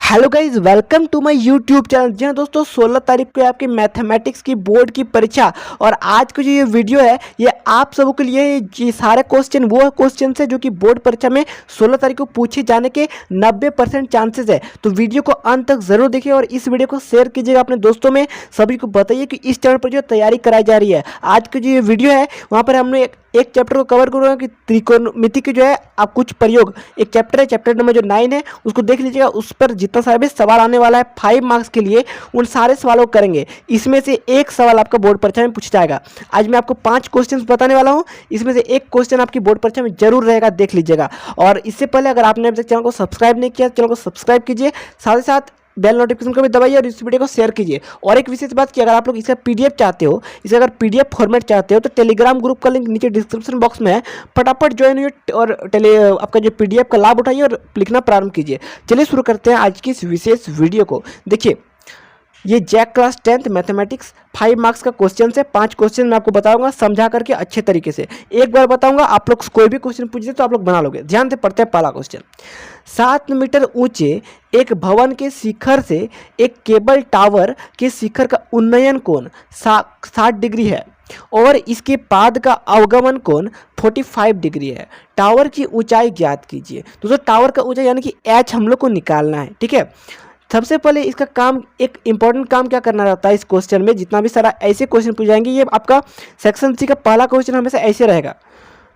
Hello guys, welcome to my YouTube channel. जी हाँ दोस्तों, 16 तारीख को आपकी मैथमेटिक्स की बोर्ड की परीक्षा और आज का जो ये वीडियो है ये आप सबों के लिए ये सारे क्वेश्चन वो क्वेश्चन है जो कि बोर्ड परीक्षा में 16 तारीख को पूछे जाने के 90% चांसेस है। तो वीडियो को अंत तक जरूर देखिए और इस वीडियो को शेयर कीजिएगा अपने दोस्तों में। सभी को बताइए कि इस चैनल पर जो तैयारी कराई जा रही है। आज की जो ये वीडियो है वहाँ पर हमने एक चैप्टर को कवर करूँगा कि त्रिकोणमिति की जो है आप कुछ प्रयोग, एक चैप्टर है, चैप्टर नंबर जो 9 है उसको देख लीजिएगा। उस पर जितना सारा भी सवाल आने वाला है 5 मार्क्स के लिए, उन सारे सवालों को करेंगे। इसमें से एक सवाल आपका बोर्ड परीक्षा में पूछा जाएगा। आज मैं आपको 5 क्वेश्चन बताने वाला हूँ, इसमें से एक क्वेश्चन आपकी बोर्ड परीक्षा में जरूर रहेगा, देख लीजिएगा। और इससे पहले अगर आपने अभी तक चैनल को सब्सक्राइब नहीं किया, चैनल को सब्सक्राइब कीजिए, साथ ही साथ बेल नोटिफिकेशन को भी दबाइए और इस वीडियो को शेयर कीजिए। और एक विशेष बात कि अगर आप लोग इसका पीडीएफ चाहते हो, इसका अगर पीडीएफ फॉर्मेट चाहते हो तो टेलीग्राम ग्रुप का लिंक नीचे डिस्क्रिप्शन बॉक्स में है, फटाफट ज्वाइन हुई और आपका जो पीडीएफ का लाभ उठाइए और लिखना प्रारंभ कीजिए। चलिए शुरू करते हैं आज की इस विशेष वीडियो को। देखिए, ये JAC class 10th mathematics 5 marks का क्वेश्चन है। 5 क्वेश्चन मैं आपको बताऊंगा समझा करके अच्छे तरीके से। एक बार बताऊंगा, आप लोग कोई भी क्वेश्चन पूछिए तो आप लोग बना लोगे। ध्यान से पढ़ते हैं पहला क्वेश्चन। 7 मीटर ऊंचे एक भवन के शिखर से एक केबल टावर के शिखर का उन्नयन कोण 60 डिग्री है और इसके पाद का अवगमन कोण 45 डिग्री है। टावर की ऊंचाई ज्ञात कीजिए। दोस्तों, टावर का ऊंचाई यानी कि एच हम लोग को निकालना है, ठीक है। सबसे पहले इसका काम, एक इंपॉर्टेंट काम क्या करना रहता है इस क्वेश्चन में, जितना भी सारा ऐसे क्वेश्चन पूछ जाएंगे, ये आपका सेक्शन सी का पहला क्वेश्चन हमेशा ऐसे रहेगा।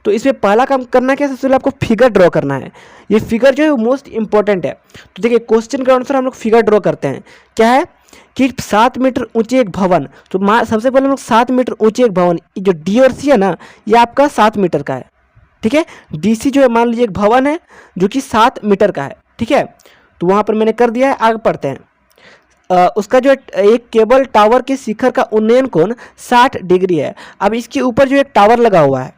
तो इसमें पहला काम करना क्या है, सबसे पहले आपको फिगर ड्रॉ करना है। ये फिगर जो है वो मोस्ट इंपॉर्टेंट है। तो देखिए, क्वेश्चन के अनुसार हम लोग फिगर ड्रॉ करते हैं। क्या है कि 7 मीटर ऊंचे एक भवन, तो सबसे पहले हम लोग 7 मीटर ऊंचे एक भवन, जो डी और सी है ना, ये आपका 7 मीटर का है, ठीक है। डी सी जो है मान लीजिए एक भवन है जो कि 7 मीटर का है, ठीक है। तो वहाँ पर मैंने कर दिया है, आगे पढ़ते हैं। उसका जो एक केबल टावर के शिखर का उन्नयन कोण 60 डिग्री है। अब इसके ऊपर जो एक टावर लगा हुआ है,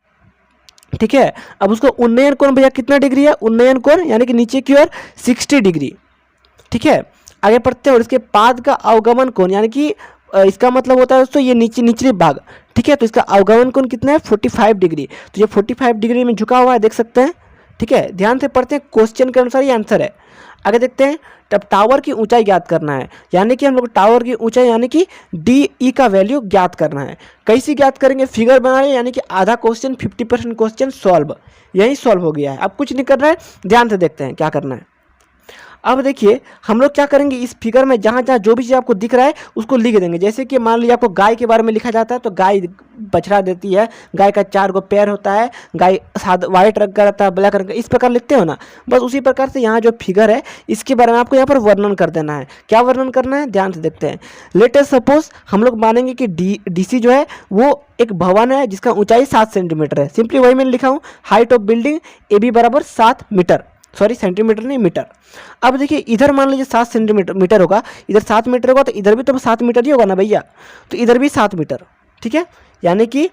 ठीक है। अब उसको उन्नयन कोण भैया कितना डिग्री है, उन्नयन कोण यानी कि नीचे की ओर 60 डिग्री, ठीक है। आगे पढ़ते हैं। और इसके पाद का अवगमन कोण यानी कि इसका मतलब होता है दोस्तों ये निचले भाग, ठीक है। तो इसका अवगमन कोण कितना है, 45 डिग्री। तो ये 45 डिग्री में झुका हुआ है, देख सकते हैं, ठीक है। ध्यान से पढ़ते हैं, क्वेश्चन के अनुसार ये आंसर है। आगे देखते हैं। तब टावर की ऊंचाई ज्ञात करना है, यानी कि हम लोग टावर की ऊंचाई यानी कि डी ई का वैल्यू ज्ञात करना है। कैसे ज्ञात करेंगे, फिगर बनाए, यानी कि आधा क्वेश्चन 50% क्वेश्चन सॉल्व, यही सॉल्व हो गया है। अब कुछ नहीं करना है, ध्यान से देखते हैं क्या करना है। अब देखिए, हम लोग क्या करेंगे, इस फिगर में जहाँ जहाँ जो भी चीज़ आपको दिख रहा है उसको लिख देंगे। जैसे कि मान लीजिए आपको गाय के बारे में लिखा जाता है तो गाय बछड़ा देती है, गाय का 4 गो पैर होता है, गाय वाइट रंग का रहता है, ब्लैक रंग का, इस प्रकार लिखते हो ना। बस उसी प्रकार से यहाँ जो फिगर है इसके बारे में आपको यहाँ पर वर्णन कर देना है। क्या वर्णन करना है, ध्यान से देखते हैं। लेट अस सपोज हम लोग मानेंगे कि डी सी जो है वो एक भवन है जिसका ऊंचाई 7 सेंटीमीटर है। सिंपली वही मैंने लिखा हूँ, height of building A B बराबर 7 मीटर, सॉरी सेंटीमीटर नहीं मीटर। अब देखिए, इधर मान लीजिए 7 सेंटीमीटर होगा, इधर 7 मीटर होगा, तो इधर भी तो 7 मीटर ही होगा ना भैया, तो इधर भी 7 मीटर, ठीक है। यानी कि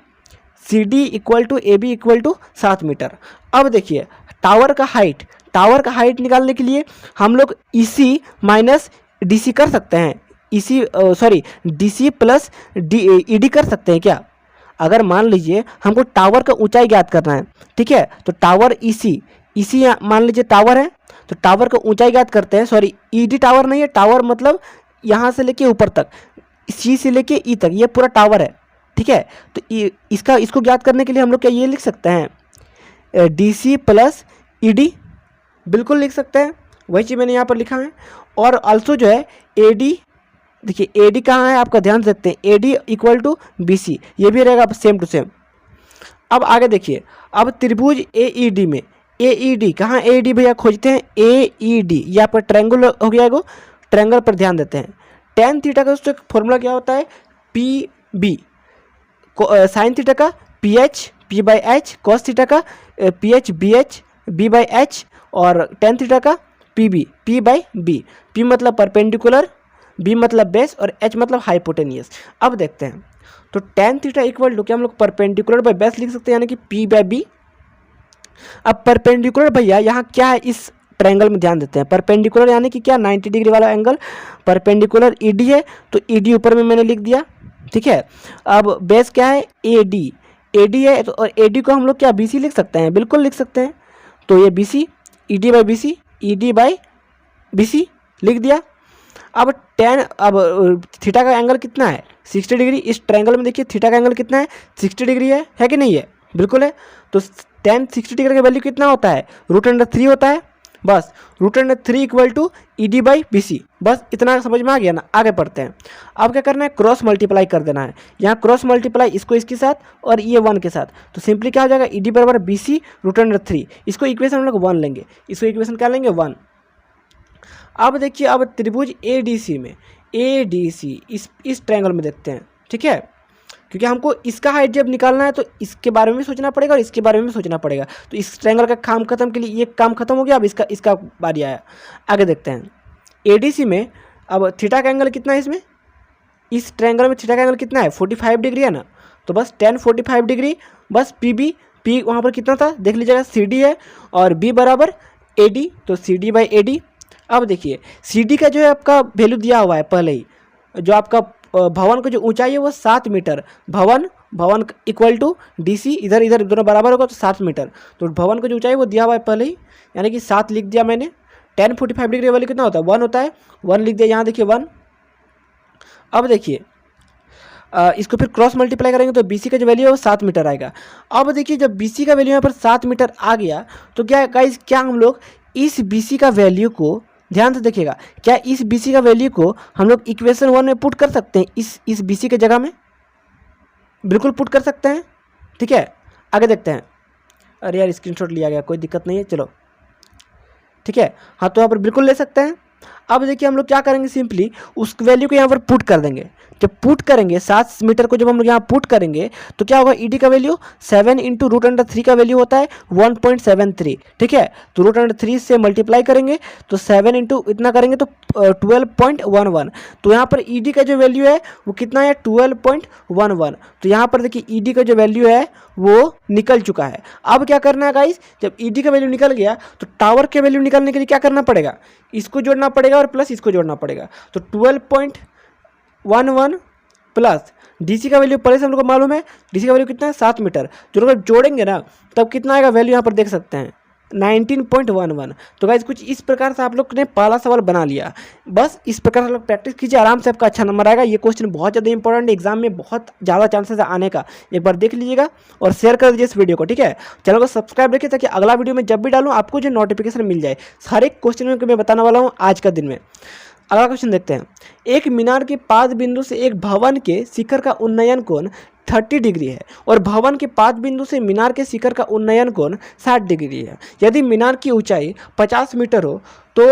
C D equal to A B equal to 7 metre. अब देखिए, टावर का हाइट निकालने के लिए हम लोग ई सी माइनस डी सी कर सकते हैं, D C plus E D कर सकते हैं क्या। अगर मान लीजिए हमको टावर का ऊंचाई ज्ञात करना है, ठीक है, तो टावर ई सी मान लीजिए टावर है, तो टावर का ऊंचाई ज्ञात करते हैं। सॉरी, ईडी टावर नहीं है, टावर मतलब यहाँ से लेके ऊपर तक, सी से लेके ई तक, ये पूरा टावर है, ठीक है। तो इसको ज्ञात करने के लिए हम लोग क्या ये लिख सकते हैं, D C plus E D, बिल्कुल लिख सकते हैं, वही चीज़ मैंने यहाँ पर लिखा है। और ऑल्सो जो है ए डी, देखिए ए डी कहाँ है आपका, ध्यान से देखते हैं, A D equal to B C, ये भी रहेगा सेम टू सेम। अब आगे देखिए, अब त्रिभुज ए ई डी में ए ई डी, कहाँ ए डी भैया खोजते हैं, ए ई डी, ये आपका ट्रायंगल हो गया है, ट्रायंगल पर ध्यान देते हैं। टेन थीटा का दोस्तों फॉर्मूला क्या होता है, पी बी, साइन थीटा का P H P by H, cos theta का P H B by H, और टेन थीटा का P B P by B. P मतलब परपेंडिकुलर, बी मतलब बेस, और एच मतलब हाइपोटेनियस। अब देखते हैं, तो टेन थीटा इक्वल टू क्या हम लोग परपेंडिकुलर बाई बेस लिख सकते हैं, यानी कि पी बाई बी। अब परपेंडिकुलर भैया यहाँ क्या है, इस ट्रायंगल में ध्यान देते हैं। परपेंडिकुलर यानी कि क्या, 90 डिग्री वाला एंगल, परपेंडिकुलर ईडी है, तो ईडी ऊपर में मैंने लिख दिया, ठीक है। अब बेस क्या है, एडी है, तो और एडी को हम लोग क्या बीसी लिख सकते हैं, बिल्कुल लिख सकते हैं। तो ये BC, ED by BC, ED by BC, लिख दिया। अब अब थीटा का एंगल कितना है 60 डिग्री। इस ट्रायंगल में देखिए थीटा का एंगल कितना है 60 डिग्री है कि नहीं है, बिल्कुल है। तो tan 60 डिग्री का वैल्यू कितना होता है √3 होता है। बस √3 इक्वल टू ED/BC। बस इतना समझ में आ गया ना। आगे पढ़ते हैं। अब क्या करना है क्रॉस मल्टीप्लाई कर देना है। यहाँ क्रॉस मल्टीप्लाई इसको इसके साथ और ये 1 के साथ, तो सिंपली क्या हो जाएगा ED बराबर BC √3। इसको इक्वेशन हम लोग 1 लेंगे, इसको इक्वेशन क्या लेंगे 1। अब देखिए अब त्रिभुज ADC में ADC इस ट्रायंगल में देखते हैं, ठीक है, क्योंकि हमको इसका हाइट जब निकालना है तो इसके बारे में भी सोचना पड़ेगा और इसके बारे में भी सोचना पड़ेगा। तो इस ट्रायंगल का काम खत्म के लिए ये काम खत्म हो गया। अब इसका बारी आया। आगे देखते हैं ADC में। अब थीटा का एंगल कितना है इसमें, इस ट्रायंगल में थीटा का एंगल कितना है 45 डिग्री है ना। तो बस tan 45 डिग्री, बस P वहाँ पर कितना था देख लीजिएगा, CD है और B बराबर AD, तो CD/AD। अब देखिए CD का जो है आपका वैल्यू दिया हुआ है पहले ही, जो आपका भवन की जो ऊंचाई है वो 7 मीटर। भवन इक्वल टू DC, इधर दोनों बराबर होगा तो 7 मीटर। तो भवन की जो ऊंचाई वो दिया हुआ है पहले ही, यानी कि 7 लिख दिया मैंने। tan 45 डिग्री वाली कितना होता है 1 होता है, 1 लिख दिया यहाँ देखिए 1। अब देखिए इसको फिर क्रॉस मल्टीप्लाई करेंगे तो BC का जो वैल्यू है वो 7 मीटर आएगा। अब देखिए जब BC का वैल्यू यहाँ पर 7 मीटर आ गया तो क्या गाइस, क्या हम लोग इस BC का वैल्यू को, ध्यान से देखिएगा, क्या इस BC का वैल्यू को हम लोग इक्वेशन 1 में पुट कर सकते हैं इस BC के जगह में, बिल्कुल पुट कर सकते हैं, ठीक है। आगे देखते हैं। अरे यार स्क्रीनशॉट लिया गया, कोई दिक्कत नहीं है, चलो ठीक है। हाँ तो यहाँ पर बिल्कुल ले सकते हैं। अब देखिए हम लोग क्या करेंगे, सिंपली उस वैल्यू को यहाँ पर पुट कर देंगे। जब पुट करेंगे 7 मीटर को जब हम लोग यहाँ पुट करेंगे तो क्या होगा, ED का वैल्यू 7 इंटू √3 का वैल्यू होता है 1.73, ठीक है। तो √3 से मल्टीप्लाई करेंगे तो 7 इंटू इतना करेंगे तो 12.11। तो यहाँ पर ED का जो वैल्यू है वो कितना है 12.11। तो यहाँ पर देखिए ED का जो वैल्यू है वो निकल चुका है। अब क्या करना है गाइस, जब ED का वैल्यू निकल गया तो टावर के वैल्यू निकालने के लिए क्या करना पड़ेगा, इसको जोड़ना पड़ेगा और प्लस इसको जोड़ना पड़ेगा। तो 12.11 प्लस DC का वैल्यू पहले से हम लोग को मालूम है, DC का वैल्यू कितना है 7 मीटर। जो लोग जोड़ेंगे ना तब कितना आएगा वैल्यू, यहाँ पर देख सकते हैं 19.11। तो गाइस कुछ इस प्रकार से आप लोग ने पहला सवाल बना लिया। बस इस प्रकार से लोग प्रैक्टिस कीजिए, आराम से आपका अच्छा नंबर आएगा। ये क्वेश्चन बहुत ज़्यादा इंपॉर्टेंट है, एग्जाम में बहुत ज़्यादा चांसेस है आने का। एक बार देख लीजिएगा और शेयर कर दीजिए इस वीडियो को, ठीक है। चैनल को सब्सक्राइब रखिए ताकि अगला वीडियो में जब भी डालूँ आपको जो नोटिफिकेशन मिल जाए। हर एक क्वेश्चन को मैं बताने वाला हूँ आज का दिन में। अगला क्वेश्चन देखते हैं। एक मीनार के पाद बिंदु से एक भवन के शिखर का उन्नयन कोण 30 डिग्री है और भवन के पाद बिंदु से मीनार के शिखर का उन्नयन कोण 60 डिग्री है। यदि मीनार की ऊंचाई 50 मीटर हो तो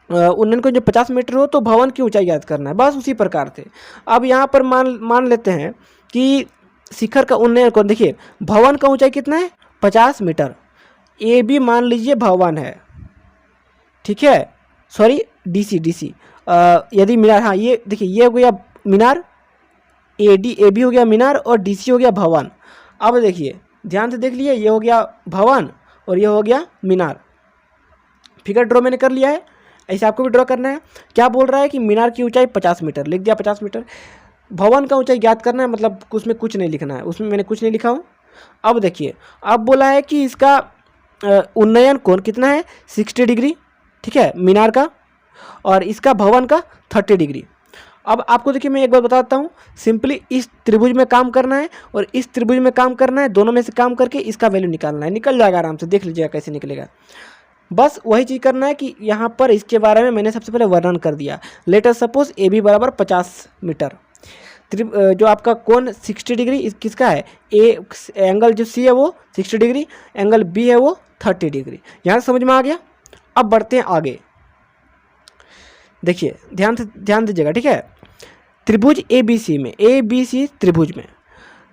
उन्नयन कोण जो 50 मीटर हो तो भवन की ऊंचाई याद करना है। बस उसी प्रकार से अब यहाँ पर मान लेते हैं कि शिखर का उन्नयन कोण, देखिए भवन का ऊंचाई कितना है 50 मीटर, AB मान लीजिए भवन है, ठीक है, सॉरी DC यदि मीनार, हाँ ये देखिए ये हो गया मीनार, AB हो गया मीनार और DC हो गया भवन। अब देखिए ध्यान से देख लिए, ये हो गया भवन और ये हो गया मीनार। फिगर ड्रॉ मैंने कर लिया है, ऐसे आपको भी ड्रॉ करना है। क्या बोल रहा है कि मीनार की ऊंचाई 50 मीटर, लिख दिया 50 मीटर। भवन का ऊंचाई ज्ञात करना है, मतलब उसमें कुछ नहीं लिखना है, उसमें मैंने कुछ नहीं लिखा हूँ। अब देखिए अब बोला है कि इसका उन्नयन कोण कितना है 60 डिग्री, ठीक है, मीनार का, और इसका भवन का 30 डिग्री। अब आपको देखिए मैं एक बार बताता हूँ, सिंपली इस त्रिभुज में काम करना है और इस त्रिभुज में काम करना है, दोनों में से काम करके इसका वैल्यू निकालना है। निकल जाएगा आराम से, देख लीजिएगा कैसे निकलेगा। बस वही चीज़ करना है कि यहाँ पर इसके बारे में मैंने सबसे पहले वर्णन कर दिया। लेट अस सपोज AB बराबर 50 मीटर, जो आपका कोण 60 डिग्री किसका है, एंगल जो C है वो 60 डिग्री, एंगल B है वो 30 डिग्री। यहाँ समझ में आ गया। अब बढ़ते हैं आगे, देखिए ध्यान दीजिएगा, ठीक है। त्रिभुज ABC में, ABC त्रिभुज में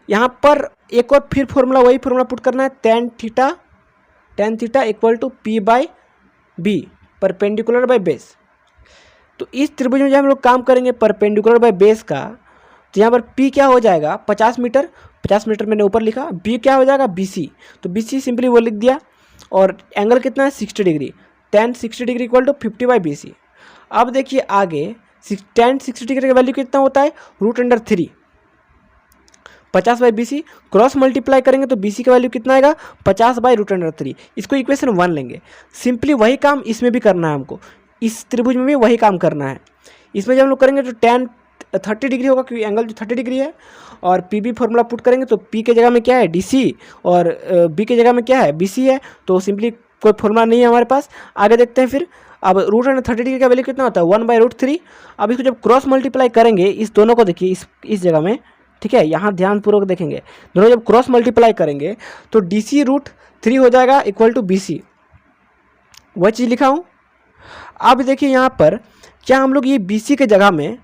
यहाँ पर एक और फिर फॉर्मूला, वही फॉर्मूला पुट करना है, tan theta equal to P/B perpendicular by base. तो इस त्रिभुज में जब हम लोग काम करेंगे परपेंडिकुलर बाय बेस का, तो यहाँ पर P क्या हो जाएगा 50 मीटर, 50 मीटर मैंने ऊपर लिखा। B क्या हो जाएगा BC, तो BC सिंपली वो लिख दिया, और एंगल कितना है 60 degree, tan 60 degree equal to 50/BC। अब देखिए आगे tan 60 डिग्री का वैल्यू कितना होता है √3, 50/BC, क्रॉस मल्टीप्लाई करेंगे तो BC का वैल्यू कितना आएगा 50/√3। इसको इक्वेशन 1 लेंगे। सिंपली वही काम इसमें भी करना है हमको। इस त्रिभुज में भी वही काम करना है। इसमें जब हम लोग करेंगे तो tan 30 डिग्री होगा, क्योंकि एंगल जो 30 डिग्री है। और पी बी फॉर्मूला पुट करेंगे तो पी के जगह में क्या है DC, और बी के जगह में क्या है BC है। तो सिंपली कोई फॉर्मूला नहीं है हमारे पास। आगे देखते हैं फिर। अब √30 डिग्री का वैल्यू कितना होता है 1/√3। अब इसको जब क्रॉस मल्टीप्लाई करेंगे इस दोनों को, देखिए इस जगह में, ठीक है, यहाँ ध्यानपूर्वक देखेंगे, दोनों जब क्रॉस मल्टीप्लाई करेंगे तो DC √3 हो जाएगा इक्वल टू BC। वह चीज़ लिखा हूँ। अब देखिए यहाँ पर क्या हम लोग ये BC के जगह में,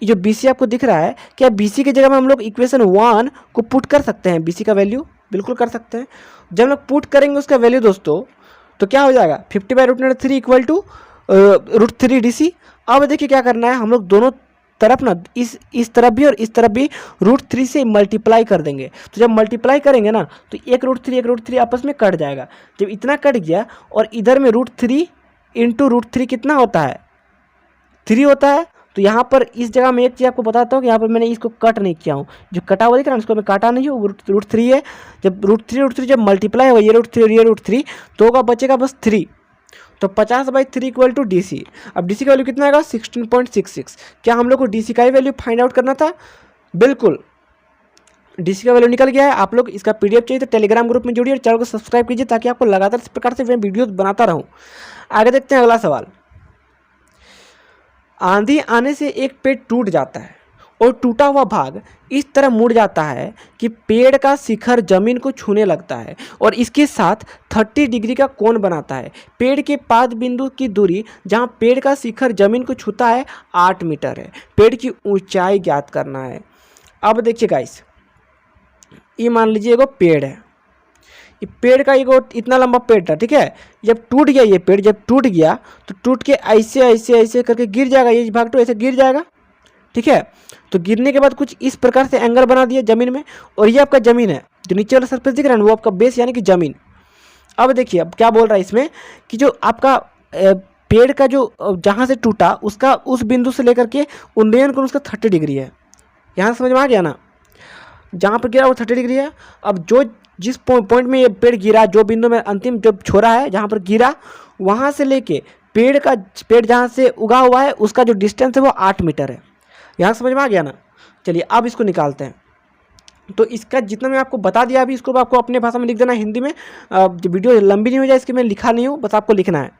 ये जो BC आपको दिख रहा है, क्या BC के जगह में हम लोग इक्वेशन 1 को पुट कर सकते हैं? BC का वैल्यू बिल्कुल कर सकते हैं। जब हम लोग पुट करेंगे उसका वैल्यू दोस्तों, तो क्या हो जाएगा 50/√3 इक्वल टू √3 DC। अब देखिए क्या करना है, हम लोग दोनों तरफ ना इस तरफ भी और इस तरफ भी √3 से मल्टीप्लाई कर देंगे। तो जब मल्टीप्लाई करेंगे ना तो एक √3 आपस में कट जाएगा। जब इतना कट गया और इधर में √3 इंटू √3 कितना होता है 3 होता है। तो यहाँ पर इस जगह में एक चीज़ आपको बताता हूँ कि यहाँ पर मैंने इसको कट नहीं किया हूँ, जो कटा हुआ दिख रहा है उसको मैं काटा नहीं हूँ, √3 है। जब √3 जब मल्टीप्लाई होगा ये √3 और ये √3 तो होगा बचेगा बस 3। तो 50/3 इक्वल टू DC। अब DC का वैल्यू कितना आएगा 16.66। क्या हम लोग को DC का ही वैल्यू फाइंड आउट करना था? बिल्कुल, DC का वैल्यू निकल गया है। आप लोग इसका PDF चाहिए तो टेलीग्राम ग्रुप में जुड़िए और चैनल को सब्सक्राइब कीजिए ताकि आपको लगातार इस प्रकार से मैं वीडियोस बनाता रहूँ। आगे देखते हैं अगला सवाल। आंधी आने से एक पेड़ टूट जाता है और टूटा हुआ भाग इस तरह मुड़ जाता है कि पेड़ का शिखर जमीन को छूने लगता है और इसके साथ 30 डिग्री का कोण बनाता है। पेड़ के पाद बिंदु की दूरी जहां पेड़ का शिखर जमीन को छूता है 8 मीटर है। पेड़ की ऊंचाई ज्ञात करना है। अब देखिए गाइस, ये मान लीजिए एगो पेड़ है, ये पेड़ का एगो इतना लंबा पेड़ था, ठीक है। जब टूट गया ये पेड़, जब टूट गया तो टूट के ऐसे ऐसे ऐसे करके गिर जाएगा, ये भाग तो ऐसे गिर जाएगा, ठीक है। तो गिरने के बाद कुछ इस प्रकार से एंगल बना दिया जमीन में, और ये आपका जमीन है, जो नीचे वाला सरफेस दिख रहा है ना वो आपका बेस यानी कि जमीन। अब देखिए अब क्या बोल रहा है इसमें कि जो आपका पेड़ का जो जहाँ से टूटा उसका उस बिंदु से लेकर के उन्नयन कोण उसका 30 डिग्री है। यहाँ समझ में आ गया ना, जहाँ पर गिरा वो 30 डिग्री है। अब जो जिस पॉइंट में ये पेड़ गिरा, जो बिंदु में अंतिम जो छोरा है जहाँ पर गिरा, वहाँ से लेके पेड़ जहाँ से उगा हुआ है उसका जो डिस्टेंस है वो 8 मीटर है। यहाँ समझ में आ गया ना। चलिए अब इसको निकालते हैं। तो इसका जितना मैं आपको बता दिया अभी, इसको आपको अपने भाषा में लिख देना हिंदी में। वीडियो लंबी नहीं हो जाए इसके मैं लिखा नहीं हूँ, बस आपको लिखना है।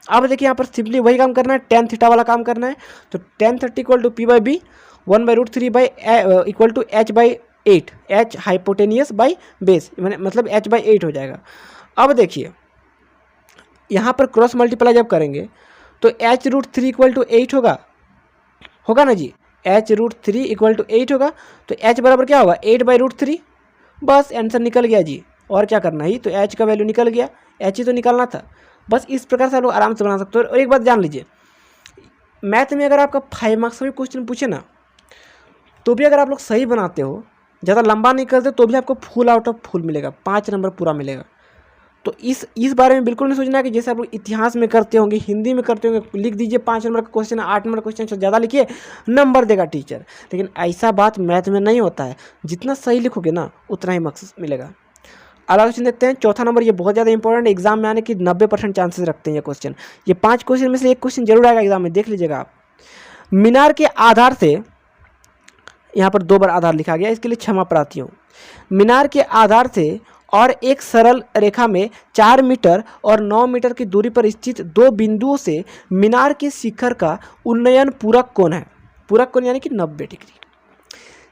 अब देखिए यहाँ पर सिंपली वही काम करना है, tan थीटा वाला काम करना है। तो tan 30 equal to P/B 1/√3 equal to H/8, H hypotenuse by base, मतलब H/8 हो जाएगा। अब देखिए यहाँ पर क्रॉस मल्टीप्लाई जब करेंगे तो H√3 इक्वल टू 8 होगा ना जी। H√3 इक्वल टू 8 होगा। तो H बराबर क्या होगा 8/√3। बस आंसर निकल गया जी, और क्या करना ही। तो H का वैल्यू निकल गया, H ही तो निकालना था। बस इस प्रकार से आप लोग आराम से बना सकते हो। और एक बात जान लीजिए, मैथ में अगर आपका 5 मार्क्स में क्वेश्चन पूछे ना, तो भी अगर आप लोग सही बनाते हो, ज़्यादा लंबा नहीं करते, तो भी आपको फुल आउट ऑफ फुल मिलेगा, 5 नंबर पूरा मिलेगा। तो इस बारे में बिल्कुल नहीं सोचना कि जैसे आप लोग इतिहास में करते होंगे, हिंदी में करते होंगे, लिख दीजिए 5 नंबर का क्वेश्चन, 8 नंबर क्वेश्चन से ज़्यादा लिखिए नंबर देगा टीचर। लेकिन ऐसा बात मैथ में नहीं होता है, जितना सही लिखोगे ना उतना ही मार्क्स मिलेगा। अगला क्वेश्चन देखते हैं, चौथा नंबर। ये बहुत ज़्यादा इंपॉर्टेंट है, एग्जाम में आने की 90% चांसेस रखते हैं ये क्वेश्चन। ये 5 क्वेश्चन में से एक क्वेश्चन जरूर आएगा एग्जाम में, देख लीजिएगा आप। मीनार के आधार से, यहाँ पर 2 बार आधार लिखा गया, इसके लिए क्षमा प्रार्थी हूँ। मीनार के आधार से और एक सरल रेखा में 4 मीटर और 9 मीटर की दूरी पर स्थित 2 बिंदुओं से मीनार के शिखर का उन्नयन पूरक कोण है। पूरक कोण यानी कि 90 डिग्री।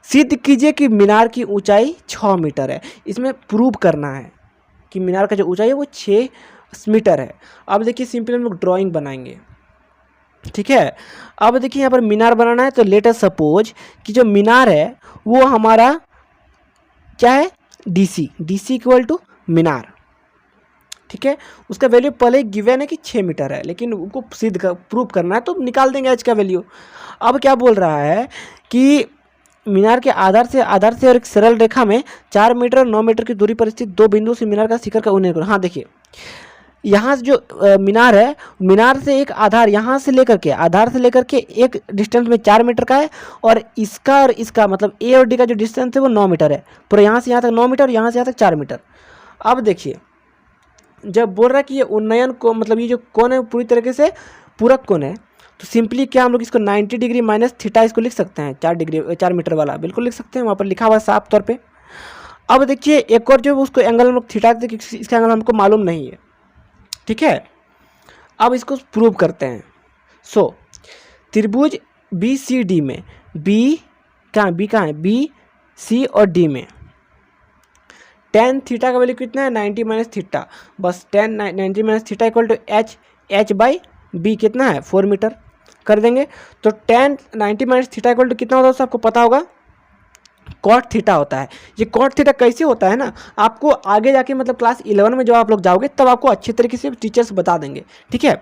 सिद्ध कीजिए कि मीनार की ऊंचाई 6 मीटर है। इसमें प्रूव करना है कि मीनार का जो ऊंचाई है वो 6 मीटर है। अब देखिए सिंपल हम लोग ड्राइंग बनाएंगे, ठीक है। अब देखिए यहाँ पर मीनार बनाना है, तो लेट अस सपोज कि जो मीनार है वो हमारा क्या है DC इक्वल टू मीनार, ठीक है। उसका वैल्यू पहले गिवन है कि 6 मीटर है, लेकिन उनको प्रूव करना है तो निकाल देंगे H का वैल्यू। अब क्या बोल रहा है कि मीनार के आधार से और एक सरल रेखा में 4 मीटर और 9 मीटर की दूरी पर स्थित 2 बिंदुओं से मीनार का शिखर का उन्नयन करो। हाँ देखिए यहाँ से जो मीनार है, मीनार से एक आधार यहाँ से लेकर के एक डिस्टेंस में 4 मीटर का है, और इसका मतलब A और D का जो डिस्टेंस है वो 9 मीटर है। पूरा यहाँ से यहाँ तक 9 मीटर और यहाँ से यहाँ तक 4 मीटर। अब देखिए जब बोल रहा है कि ये उन्नयन को मतलब ये जो कोण है पूरी तरीके से पूरक कोण है तो सिंपली क्या हम लोग इसको 90 डिग्री माइनस थीटा इसको लिख सकते हैं, 4 मीटर वाला बिल्कुल लिख सकते हैं, वहाँ पर लिखा हुआ है साफ तौर पे। अब देखिए एक और जो उसको एंगल हम लोग थीटा देते हैं, इसका एंगल हमको मालूम नहीं है, ठीक है। अब इसको प्रूव करते हैं। सो त्रिभुज बी सी डी में बी कहाँ है, बी सी और डी में tan थीटा का वैल्यू कितना है, 90 माइनस थीटा, बस 90 minus theta equal to H by B कितना है, 4 मीटर कर देंगे। तो tan 90 minus theta equal to कितना होता है आपको पता होगा, कॉट थीटा होता है। ये कॉट थीटा कैसे होता है ना, आपको आगे जाके मतलब क्लास 11 में जब आप लोग जाओगे तब आपको अच्छे तरीके से टीचर्स बता देंगे, ठीक है।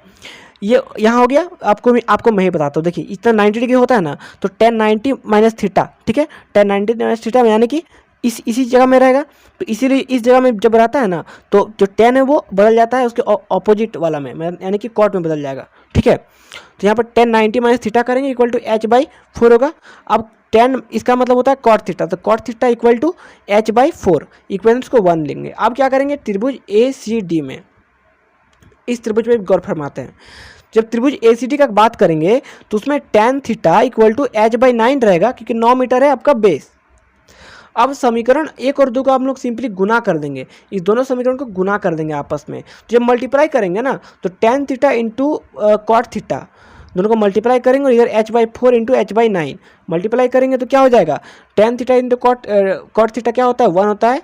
ये यहाँ हो गया, आपको मैं ही बताता हूँ। देखिए इतना 90 डिग्री होता है ना, तो tan 90 माइनस थीटा, ठीक है, tan 90 माइनस थीटा यानी कि इसी जगह में रहेगा, तो इसीलिए इस जगह में जब रहता है ना तो जो tan है वो बदल जाता है उसके ऑपोजिट वाला में, यानी कि कॉट में बदल जाएगा, ठीक है। तो यहाँ पर tan 90 माइनस थीटा करेंगे इक्वल टू h/4 होगा। अब tan इसका मतलब होता है कॉट थीटा, तो cot theta equal to h/4, equations को 1 लेंगे। अब क्या करेंगे, त्रिभुज ए सी डी में, इस त्रिभुज में गौर फरमाते हैं। जब त्रिभुज ए सी डी का बात करेंगे तो उसमें tan theta equal to h/9 रहेगा, क्योंकि 9 मीटर है आपका बेस। अब समीकरण 1 और 2 को हम लोग सिंपली गुना कर देंगे, इस दोनों समीकरण को गुना कर देंगे आपस में। तो जब मल्टीप्लाई करेंगे ना तो tan theta into cot theta दोनों को मल्टीप्लाई करेंगे, और इधर h/4 इंटू h/9 मल्टीप्लाई करेंगे तो क्या हो जाएगा, tan theta into cot theta क्या होता है, 1 होता है,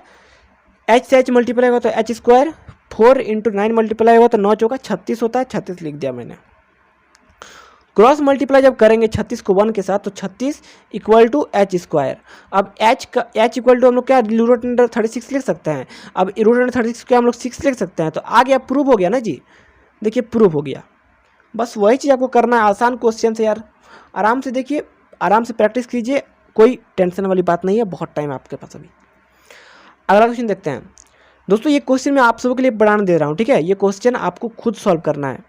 h से h मल्टीप्लाई होगा तो h स्क्वायर, 4 इंटू 9 मल्टीप्लाई होगा तो 9 चौका 36 होता है, 36 लिख दिया मैंने। क्रॉस मल्टीप्लाई जब करेंगे 36 को 1 के साथ तो 36 इक्वल टू एच स्क्वायर। अब h इक्वल टू हम लोग क्या रूट अंडर 36 लिख सकते हैं। अब रूट अंडर 36 क्या हम लोग 6 लिख सकते हैं। तो आ गया, प्रूव हो गया ना जी, देखिए प्रूव हो गया। बस वही चीज़ आपको करना है, आसान क्वेश्चन से यार, आराम से देखिए, आराम से प्रैक्टिस कीजिए, कोई टेंशन वाली बात नहीं है, बहुत टाइम आपके पास अभी। अगला क्वेश्चन देखते हैं दोस्तों। ये क्वेश्चन मैं आप सबों के लिए बढ़ाने दे रहा हूँ, ठीक है। ये क्वेश्चन आपको खुद सॉल्व करना है,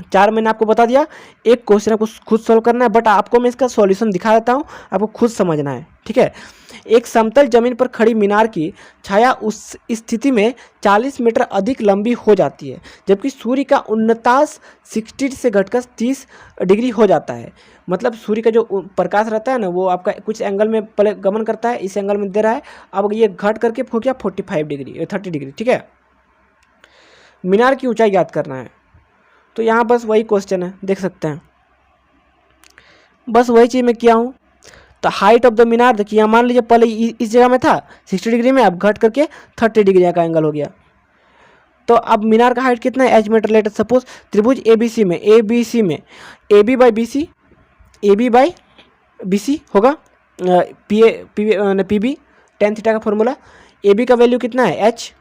4 मैंने आपको बता दिया, एक क्वेश्चन आपको खुद सॉल्व करना है, बट आपको मैं इसका सॉल्यूशन दिखा देता हूँ, आपको खुद समझना है, ठीक है। एक समतल जमीन पर खड़ी मीनार की छाया उस स्थिति में 40 मीटर अधिक लंबी हो जाती है, जबकि सूर्य का उन्नतास 60 से घटकर 30 डिग्री हो जाता है। मतलब सूर्य का जो प्रकाश रहता है ना वो आपका कुछ एंगल में पहले गमन करता है, इस एंगल में दे रहा है, अब ये घट करके हो गया 45 डिग्री 30 डिग्री, ठीक है। मीनार की ऊंचाई याद करना है, तो यहाँ बस वही क्वेश्चन है, देख सकते हैं, बस वही चीज़ मैं किया हूँ। तो हाइट ऑफ द मीनार देखिए, यहाँ मान लीजिए पहले इस जगह में था 60 डिग्री में, अब घट करके 30 डिग्री का एंगल हो गया। तो अब मीनार का हाइट कितना है, h मीटर। लेट सपोज त्रिभुज ए बी सी में A B by B C होगा, पी बी tan थीटा का फॉर्मूला। ए बी का वैल्यू कितना है h,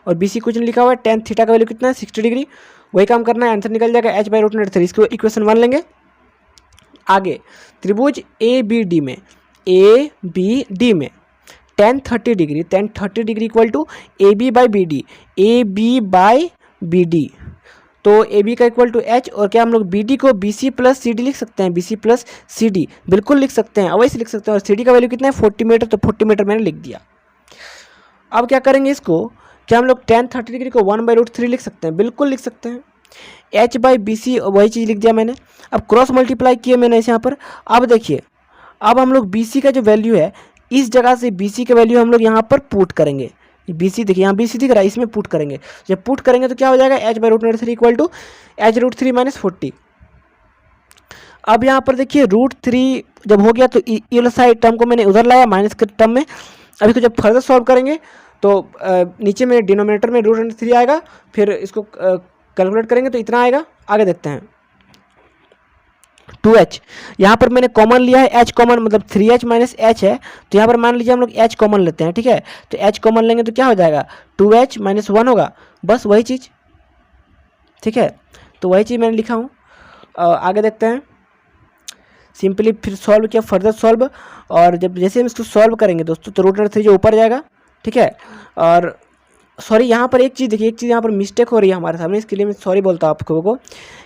और बी सी कुछ नहीं लिखा हुआ है, tan थीटा का वैल्यू कितना है 60 डिग्री। वही काम करना है, आंसर निकल जाएगा h/√3। इसको इक्वेशन 1 लेंगे। आगे त्रिभुज ए बी डी में tan 30 degree equal to A B by B D. तो ए बी का इक्वल टू h, और क्या हम लोग बी डी को B C plus C D लिख सकते हैं, B C plus C D बिल्कुल लिख सकते हैं, अवश्य लिख सकते हैं। और सी डी का वैल्यू कितना है 40 मीटर, तो 40 मीटर मैंने लिख दिया। अब क्या करेंगे, इसको क्या हम लोग tan 30 डिग्री को 1/√3 लिख सकते हैं, बिल्कुल लिख सकते हैं। h/BC वही चीज़ लिख दिया मैंने। अब क्रॉस मल्टीप्लाई किए मैंने इसे यहाँ पर। अब देखिए, अब हम लोग BC का जो वैल्यू है, इस जगह से BC का वैल्यू हम लोग यहाँ पर पुट करेंगे। BC देखिए, यहाँ BC दिख रहा है, इसमें पुट करेंगे। जब पुट करेंगे तो क्या हो जाएगा, h/√3 equal to h√3 minus 40। अब यहाँ पर देखिए √3 जब हो गया तो ये वाला साइड टर्म को मैंने उधर लाया माइनस के टर्म में। अब इसको जब फर्दर सॉल्व करेंगे तो नीचे में डिनोमिनेटर में √3 आएगा, फिर इसको कैलकुलेट करेंगे तो इतना आएगा। आगे देखते हैं 2h, यहाँ पर मैंने कॉमन लिया है, h कॉमन मतलब 3h माइनस h है, तो यहाँ पर मान लीजिए हम लोग h कॉमन लेते हैं, ठीक है। तो h कॉमन लेंगे तो क्या हो जाएगा 2h माइनस 1 होगा, बस वही चीज़, ठीक है। तो वही चीज़ मैंने लिखा हूँ। आगे देखते हैं, सिंपली फिर सॉल्व किया, फर्दर सॉल्व, और जब जैसे हम इसको सॉल्व करेंगे दोस्तों तो √3 जो ऊपर जाएगा, ठीक है। और सॉरी, यहाँ पर एक चीज़ देखिए, एक चीज़ यहाँ पर मिस्टेक हो रही है हमारे सामने, इसके लिए मैं सॉरी बोलता हूँ आप लोगों को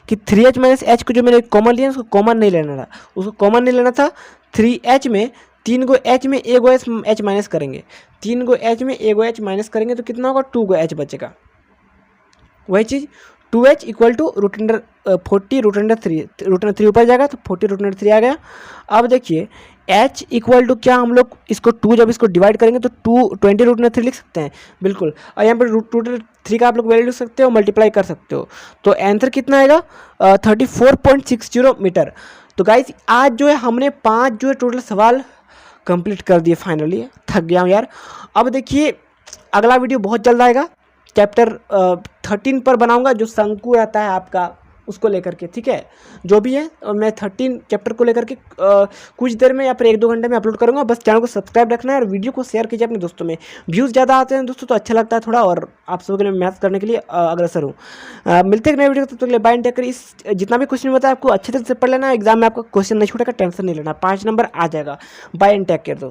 कि 3h माइनस h को जो मैंने कॉमन लिया उसको कॉमन नहीं लेना था, उसको कॉमन नहीं लेना था। 3h में 3 गो h में 1 गो h माइनस करेंगे, 3 गो h में 1 गो h माइनस करेंगे तो कितना होगा 2 गो h बचेगा। वही चीज़ 2h equal to root under 40 root under 3 ऊपर जाएगा तो 40 रूट अंडर 3 आ गया। अब देखिए h इक्वल टू क्या, हम लोग इसको 2 जब इसको डिवाइड करेंगे तो 20 रूट अंडर 3 लिख सकते हैं बिल्कुल। और यहाँ पर रूट अंडर 3 का आप लोग वैल्यू लिख सकते हो, मल्टीप्लाई कर सकते हो। तो आंसर कितना आएगा 34.60 मीटर। तो गाइस आज जो है हमने 5 जो है टोटल सवाल कंप्लीट कर दिए फाइनली। थक गया हूँ यार। अब देखिए अगला वीडियो बहुत जल्द आएगा, चैप्टर 13 पर बनाऊंगा, जो शंकु रहता है आपका उसको लेकर के, ठीक है। जो भी है मैं 13 चैप्टर को लेकर के कुछ देर में या फिर 1-2 घंटे में अपलोड करूंगा। बस चैनल को सब्सक्राइब रखना है और वीडियो को शेयर कीजिए अपने दोस्तों में। व्यूज़ ज़्यादा आते हैं दोस्तों तो अच्छा लगता है थोड़ा, और आप सबके लिए मैथ करने के लिए अग्रसर हूँ। मिलते हैं नए वीडियो, तब तक के लिए बाय एंड टेक केयर। इस जितना भी क्वेश्चन होता है आपको अच्छे तरह से पढ़ लेना, एग्जाम में आपको क्वेश्चन नहीं छूटेगा, टेंशन नहीं लेना, 5 नंबर आ जाएगा। बाय एंड टेक केयर दोस्तों।